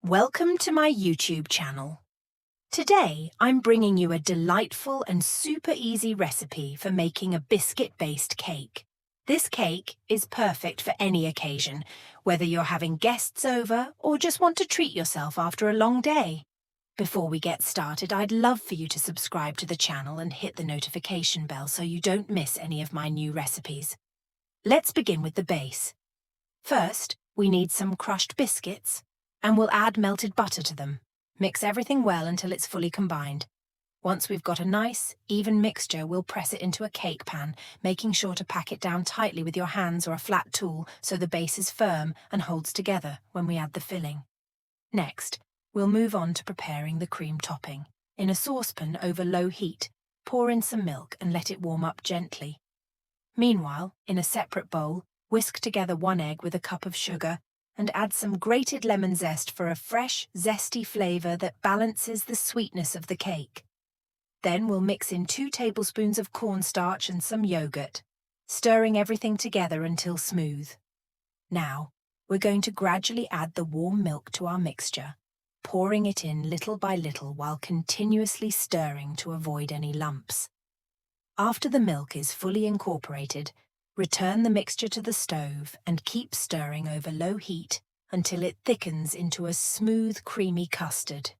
Welcome to my YouTube channel. Today, I'm bringing you a delightful and super easy recipe for making a biscuit-based cake. This cake is perfect for any occasion, whether you're having guests over or just want to treat yourself after a long day. Before we get started, I'd love for you to subscribe to the channel and hit the notification bell so you don't miss any of my new recipes. Let's begin with the base. First, we need some crushed biscuits, and we'll add melted butter to them. Mix everything well until it's fully combined. Once we've got a nice, even mixture, we'll press it into a cake pan, making sure to pack it down tightly with your hands or a flat tool so the base is firm and holds together when we add the filling. Next, we'll move on to preparing the cream topping. In a saucepan over low heat, pour in some milk and let it warm up gently. Meanwhile, in a separate bowl, whisk together 1 egg with a cup of sugar and add some grated lemon zest for a fresh, zesty flavour that balances the sweetness of the cake. Then we'll mix in 2 tablespoons of cornstarch and some yogurt, stirring everything together until smooth. Now, we're going to gradually add the warm milk to our mixture, pouring it in little by little while continuously stirring to avoid any lumps. After the milk is fully incorporated, return the mixture to the stove and keep stirring over low heat until it thickens into a smooth, creamy custard.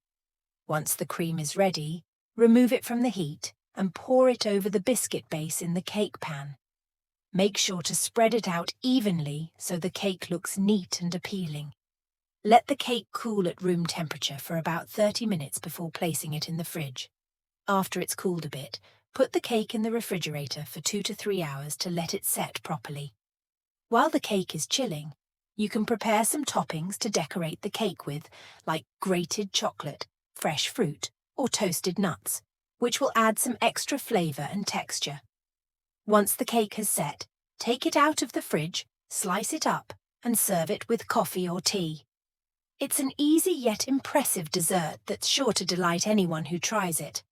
Once the cream is ready, remove it from the heat and pour it over the biscuit base in the cake pan. Make sure to spread it out evenly so the cake looks neat and appealing. Let the cake cool at room temperature for about 30 minutes before placing it in the fridge. After it's cooled a bit, put the cake in the refrigerator for 2 to 3 hours to let it set properly. While the cake is chilling, you can prepare some toppings to decorate the cake with, like grated chocolate, fresh fruit, or toasted nuts, which will add some extra flavour and texture. Once the cake has set, take it out of the fridge, slice it up, and serve it with coffee or tea. It's an easy yet impressive dessert that's sure to delight anyone who tries it.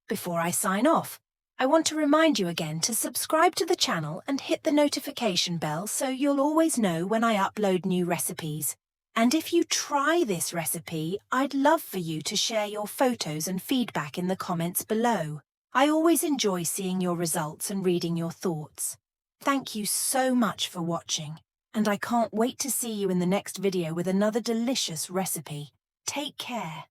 Before I sign off, I want to remind you again to subscribe to the channel and hit the notification bell so you'll always know when I upload new recipes. And if you try this recipe, I'd love for you to share your photos and feedback in the comments below. I always enjoy seeing your results and reading your thoughts. Thank you so much for watching, and I can't wait to see you in the next video with another delicious recipe. Take care.